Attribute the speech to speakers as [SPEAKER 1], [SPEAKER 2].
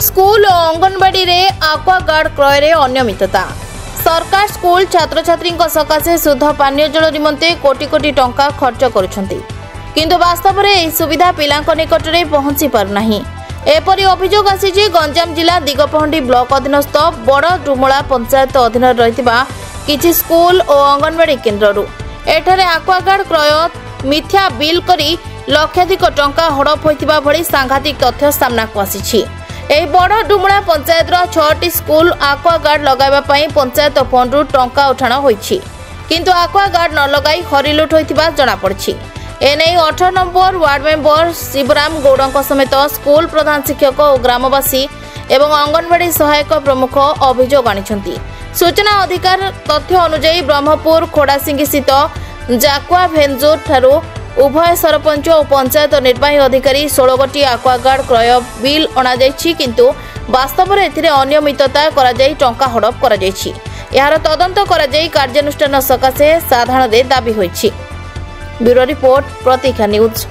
[SPEAKER 1] School और अंगनवाड़ी रे आक्वागार्ड क्रय रे अनियमितता। सरकार स्कूल छात्र छात्री सकाशे शुद्ध पानीय जल निमंते कोटी कोटी टंका खर्च करुछंती, किंतु वास्तव में यह सुविधा पिलांक निकट में पहुंची पारनाही। एपरी अभियोग आसीछि गंजाम जिला दिगपहंडी ब्लॉक अधीनस्थ बड़ डुमला पंचायत अधीन रहितबा किछि स्कूल और अंगनवाड़ी केन्द्ररू। एठारे आक्वागार्ड क्रय मिथ्या बिल करी लक्षाधिक टंका हड़प होइतिबा भली सांघातिक तथ्य सामनाकु आसीछि। एही बड़ डुमला पंचायत 6टी स्कूल आक्वागार्ड लगाइबा पई पंचायत फंडरू टंका उठाण होइछि, किंतु आक्वागार्ड न लगाई हरिलुट होइतिबा जणा पड़छि। एने 18 number ward member Shivram Gaud समेत स्कूल प्रधान शिक्षक और ग्रामवासी एवं अंगनवाड़ी सहायक प्रमुख अभियोग आनिछंती। सूचना अधिकार तथ्य अनुसार ब्रह्मपुर खोड़ासिंगी स्थित जाकुआ भेंजूर ठारू उभय सरपंच और पंचायत निर्वाही अधिकारी 16 गोटी आक्वागार्ड क्रय बिल अणा जाइछि, किंतु वास्तव में एथिरे अनियमितता करा जाई टंका हड़प करा जाइछि। यार तदंत करा जाई कार्यानुष्ठान सकाशे साधारण दाबी होइछि। ब्यूरो रिपोर्ट प्रतीक्षा न्यूज।